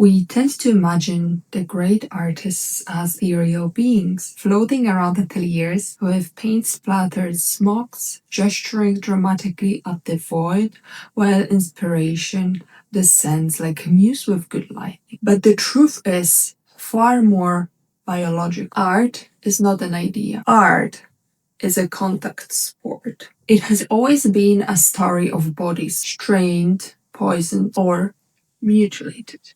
We tend to imagine the great artists as ethereal beings, floating around ateliers with paint-splattered smocks, gesturing dramatically at the void, while inspiration descends like a muse with good lighting. But the truth is far more biological. Art is not an idea. Art is a contact sport. It has always been a story of bodies strained, poisoned, or mutilated.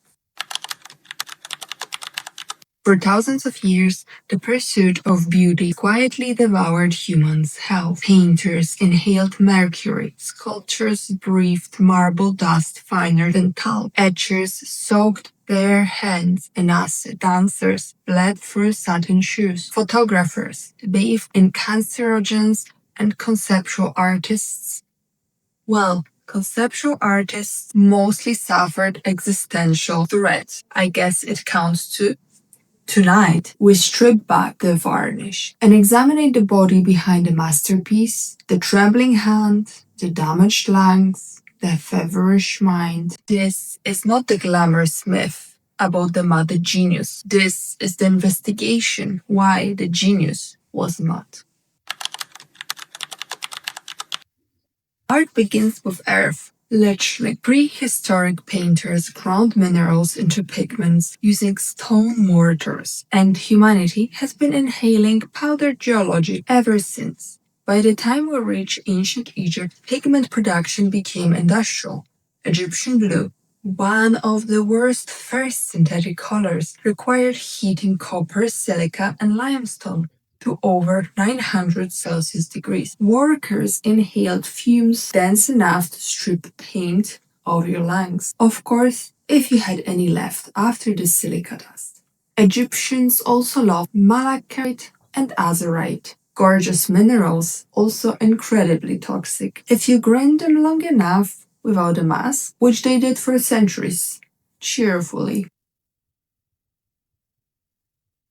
For thousands of years, the pursuit of beauty quietly devoured humans' health. Painters inhaled mercury, sculptors breathed marble dust finer than talc, etchers soaked their hands in acid, dancers bled through satin shoes, photographers bathed in cancerogens, and conceptual artists mostly suffered existential threats. I guess it counts too. Tonight, we strip back the varnish and examine the body behind the masterpiece, the trembling hand, the damaged lungs, the feverish mind. This is not the glamorous myth about the mad genius. This is the investigation why the genius was mad. Art begins with earth. Literally, prehistoric painters ground minerals into pigments using stone mortars, and humanity has been inhaling powdered geology ever since. By the time we reach ancient Egypt, pigment production became industrial. Egyptian blue, one of the world's first synthetic colors, required heating copper, silica, and limestone to over 900 Celsius degrees. Workers inhaled fumes dense enough to strip paint off your lungs. Of course, if you had any left after the silica dust. Egyptians also loved malachite and azurite, gorgeous minerals, also incredibly toxic. If you grind them long enough without a mask, which they did for centuries, cheerfully.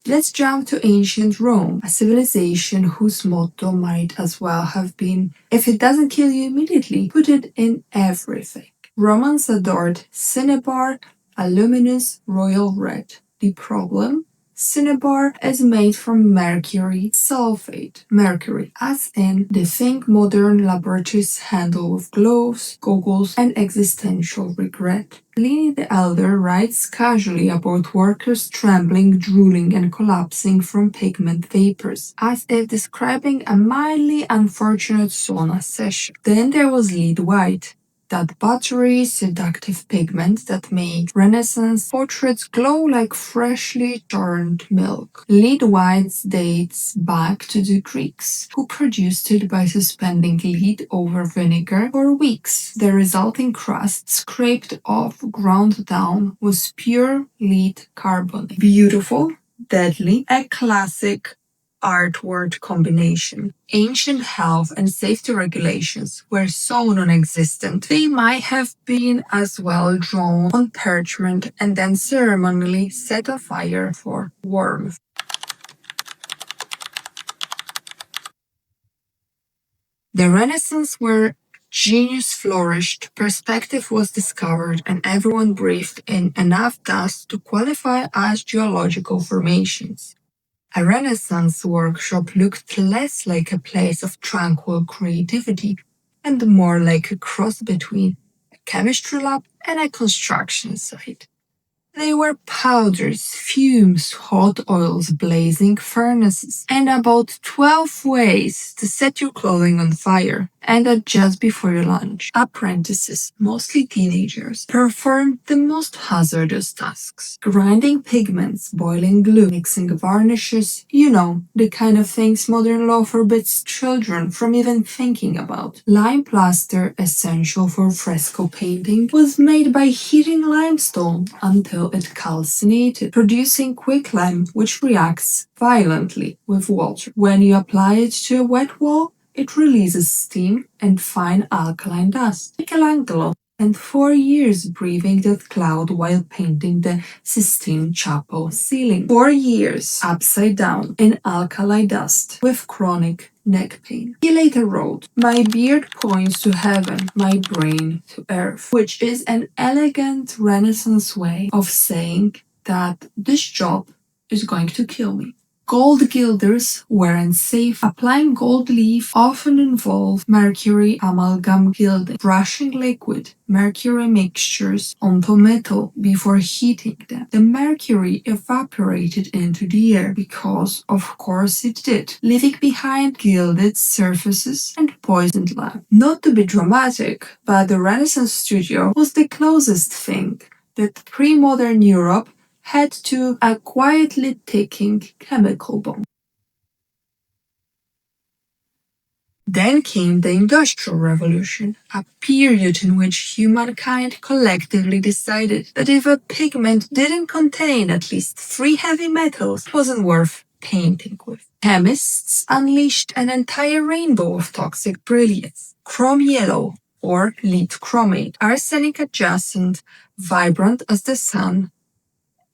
Let's jump to ancient Rome, a civilization whose motto might as well have been, if it doesn't kill you immediately, put it in everything. Romans adored cinnabar, a luminous royal red. The problem? Cinnabar is made from mercury sulfate. Mercury, as in the thing modern laboratories handle with gloves, goggles, and existential regret. Pliny the Elder writes casually about workers trembling, drooling, and collapsing from pigment vapors, as if describing a mildly unfortunate sauna session. Then there was lead white, that buttery, seductive pigment that made Renaissance portraits glow like freshly churned milk. Lead white dates back to the Greeks, who produced it by suspending lead over vinegar for weeks. The resulting crust, scraped off, ground down, was pure lead carbonate. Beautiful, deadly, a classic art-word combination. Ancient health and safety regulations were so non-existent, they might have been as well drawn on parchment and then ceremonially set on fire for warmth. The Renaissance, where genius flourished, perspective was discovered, and everyone breathed in enough dust to qualify as geological formations. A Renaissance workshop looked less like a place of tranquil creativity and more like a cross between a chemistry lab and a construction site. They were powders, fumes, hot oils, blazing furnaces, and about 12 ways to set your clothing on fire, and that just before your lunch. Apprentices, mostly teenagers, performed the most hazardous tasks. Grinding pigments, boiling glue, mixing varnishes, the kind of things modern law forbids children from even thinking about. Lime plaster, essential for fresco painting, was made by heating limestone until it calcinated, producing quicklime which reacts violently with water. When you apply it to a wet wall, it releases steam and fine alkaline dust. Michelangelo and 4 years breathing that cloud while painting the Sistine Chapel ceiling. 4 years upside down in alkali dust with chronic neck pain. He later wrote, "My beard points to heaven, my brain to earth," which is an elegant Renaissance way of saying that this job is going to kill me. Gold gilders weren't safe. Applying gold leaf often involved mercury amalgam gilding, brushing liquid mercury mixtures onto metal before heating them. The mercury evaporated into the air because, of course, it did, leaving behind gilded surfaces and poisoned lamp. Not to be dramatic, but the Renaissance studio was the closest thing that pre-modern Europe had to a quietly ticking chemical bomb. Then came the Industrial Revolution, a period in which humankind collectively decided that if a pigment didn't contain at least 3 heavy metals, it wasn't worth painting with. Chemists unleashed an entire rainbow of toxic brilliance. Chrome yellow, or lead chromate, arsenic adjacent, vibrant as the sun,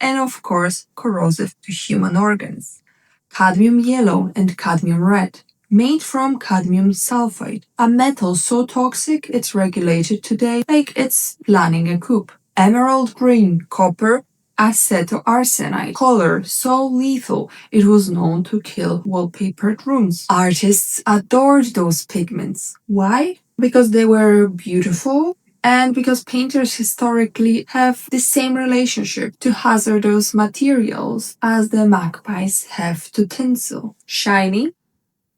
and of course corrosive to human organs. Cadmium yellow and cadmium red, made from cadmium sulfide, a metal so toxic it's regulated today like it's planning a coup. Emerald green, copper, acetoarsenite, color so lethal it was known to kill wallpapered rooms. Artists adored those pigments. Why? Because they were beautiful, and because painters historically have the same relationship to hazardous materials as the magpies have to tinsel. Shiny,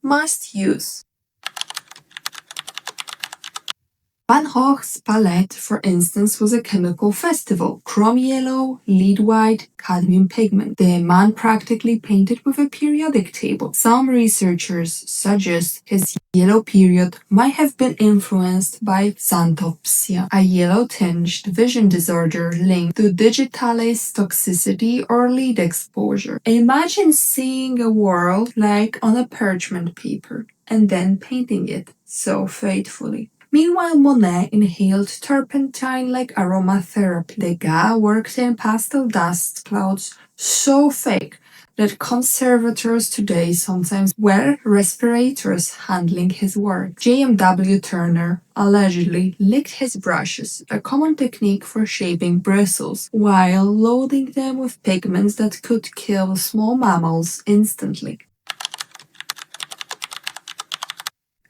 must use. Van Gogh's palette, for instance, was a chemical festival. Chrome yellow, lead white, cadmium pigment. The man practically painted with a periodic table. Some researchers suggest his yellow period might have been influenced by xanthopsia, a yellow-tinged vision disorder linked to digitalis toxicity or lead exposure. Imagine seeing a world like on a parchment paper and then painting it so faithfully. Meanwhile, Monet inhaled turpentine like aromatherapy. Degas worked in pastel dust clouds so fake that conservators today sometimes wear respirators handling his work. J.M.W. Turner allegedly licked his brushes, a common technique for shaping bristles, while loading them with pigments that could kill small mammals instantly.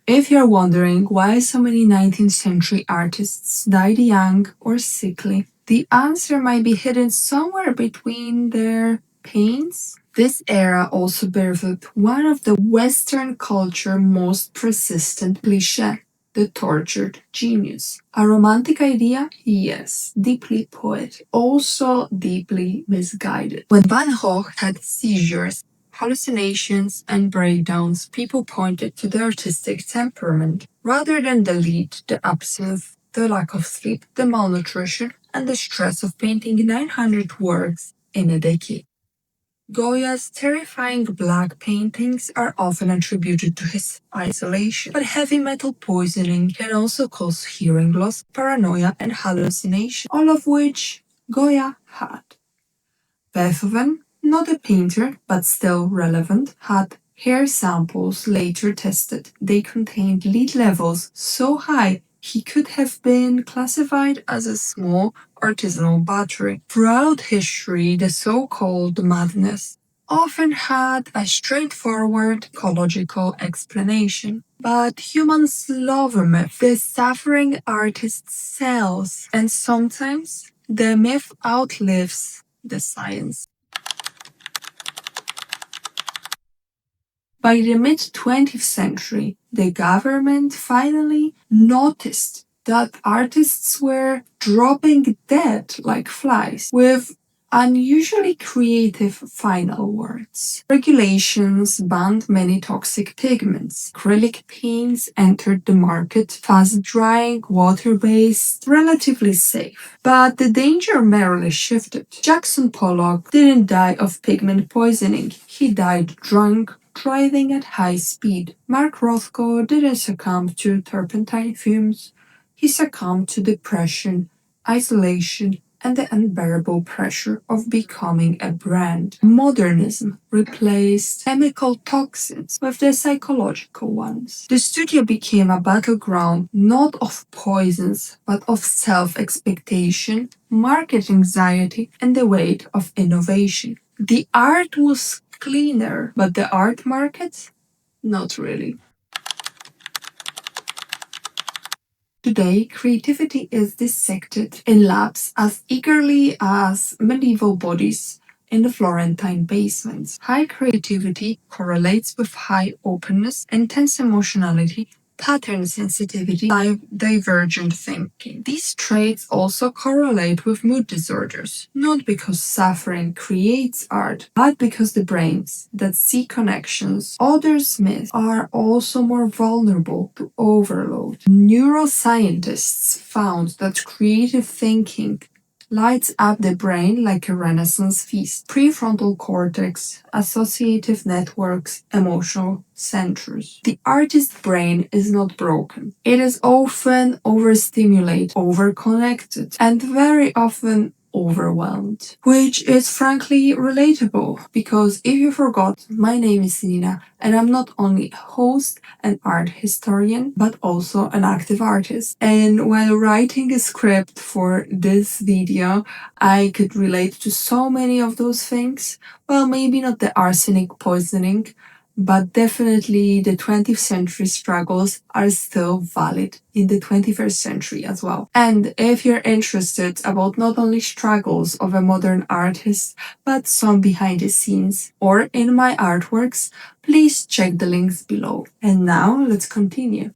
If you're wondering why so many 19th century artists died young or sickly, the answer might be hidden somewhere between their paints. This era also birthed one of the Western culture most persistent cliché, the tortured genius. A romantic idea? Yes. Deeply poetic. Also deeply misguided. When Van Gogh had seizures, hallucinations, and breakdowns, people pointed to the artistic temperament rather than the lead, the absence, the lack of sleep, the malnutrition, and the stress of painting 900 works in a decade. Goya's terrifying black paintings are often attributed to his isolation, but heavy metal poisoning can also cause hearing loss, paranoia, and hallucination, all of which Goya had. Beethoven, not a painter but still relevant, had hair samples later tested. They contained lead levels so high he could have been classified as a small artisanal battery. Throughout history, the so-called madness often had a straightforward ecological explanation. But humans love a myth. The suffering artist sells, and sometimes the myth outlives the science. By the mid 20th century, the government finally noticed that artists were dropping dead like flies with unusually creative final words. Regulations banned many toxic pigments. Acrylic paints entered the market, fast drying, water-based, relatively safe. But the danger merely shifted. Jackson Pollock didn't die of pigment poisoning. He died drunk, driving at high speed. Mark Rothko didn't succumb to turpentine fumes. he succumbed to depression, isolation, and the unbearable pressure of becoming a brand. Modernism replaced chemical toxins with the psychological ones. The studio became a battleground not of poisons, but of self expectation, market anxiety, and the weight of innovation. The art was cleaner, but the art market? Not really. Today, creativity is dissected in labs as eagerly as medieval bodies in the Florentine basements. High creativity correlates with high openness, intense emotionality, pattern sensitivity, divergent thinking. These traits also correlate with mood disorders, not because suffering creates art, but because the brains that see connections others miss are also more vulnerable to overload. Neuroscientists found that creative thinking lights up the brain like a Renaissance feast. Prefrontal cortex, associative networks, emotional centers. The artist's brain is not broken. It is often overstimulated, overconnected, and very often overwhelmed, which is frankly relatable because if you forgot, my name is Nina and I'm not only a host and art historian, but also an active artist. And while writing a script for this video, I could relate to so many of those things. Well, maybe not the arsenic poisoning, but definitely the 20th century struggles are still valid in the 21st century as well. And if you're interested about not only struggles of a modern artist, but some behind the scenes or in my artworks, please check the links below. And now let's continue.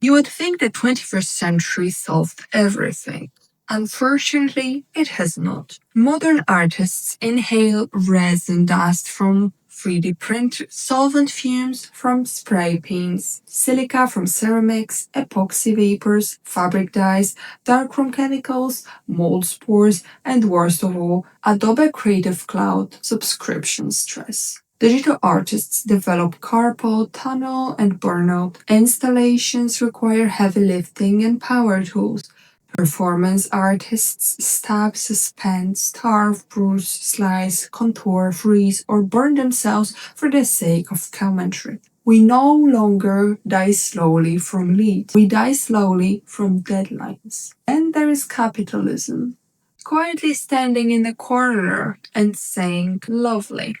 You would think the 21st century solved everything. Unfortunately, it has not. Modern artists inhale resin dust from 3D printers, solvent fumes from spray paints, silica from ceramics, epoxy vapors, fabric dyes, darkroom chemicals, mold spores, and worst of all, Adobe Creative Cloud subscription stress. Digital artists develop carpal tunnel and burnout. Installations require heavy lifting and power tools. Performance artists stab, suspend, starve, bruise, slice, contour, freeze, or burn themselves for the sake of commentary. We no longer die slowly from lead. We die slowly from deadlines. And there is capitalism, quietly standing in the corner and saying, lovely.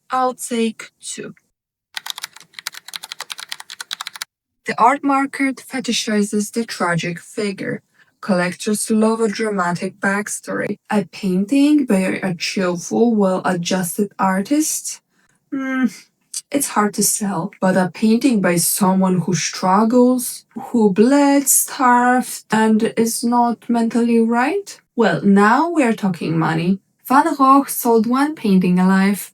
I'll take 2. The art market fetishizes the tragic figure. Collectors love a dramatic backstory. A painting by a cheerful, well-adjusted artist? It's hard to sell. But a painting by someone who struggles, who bled, starved, and is not mentally right? Well, now we're talking money. Van Gogh sold one painting alive.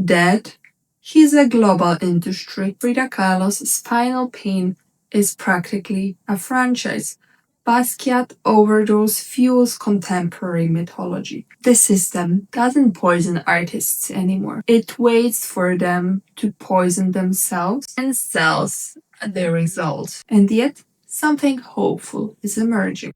Dead. He's a global industry. Frida Kahlo's Spinal Pain is practically a franchise. Basquiat overdose fuels contemporary mythology. The system doesn't poison artists anymore. It waits for them to poison themselves and sells the result. And yet, something hopeful is emerging.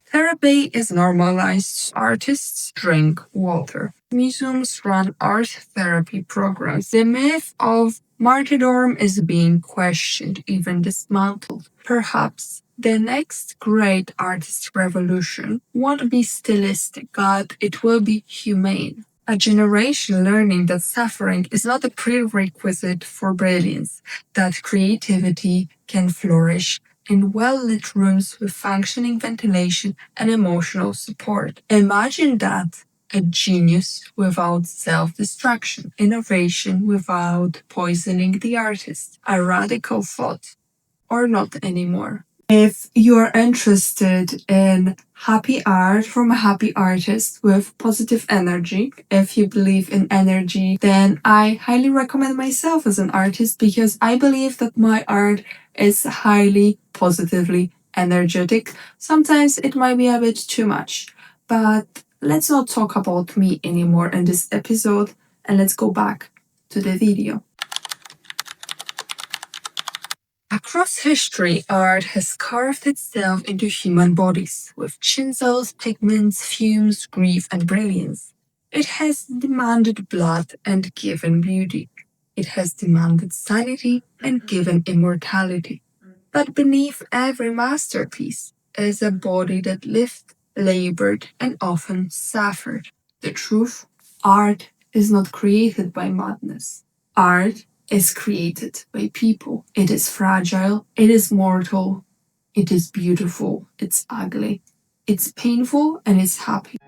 Therapy is normalized. Artists drink water. Museums run art therapy programs. The myth of martyrdom is being questioned, even dismantled. Perhaps the next great artist revolution won't be stylistic, but it will be humane. A generation learning that suffering is not a prerequisite for brilliance, that creativity can flourish in well-lit rooms with functioning ventilation and emotional support. Imagine that. A genius without self-destruction, innovation without poisoning the artist, a radical thought, or not anymore. If you're interested in happy art from a happy artist with positive energy, if you believe in energy, then I highly recommend myself as an artist because I believe that my art is highly positively energetic. Sometimes it might be a bit too much, but let's not talk about me anymore in this episode and let's go back to the video. Across history, art has carved itself into human bodies with chisels, pigments, fumes, grief, and brilliance. It has demanded blood and given beauty. It has demanded sanity and given immortality. But beneath every masterpiece is a body that lived, labored, and often suffered. The truth: art is not created by madness. Art is created by people. It is fragile, it is mortal, it is beautiful, it's ugly, it's painful, and it's happy.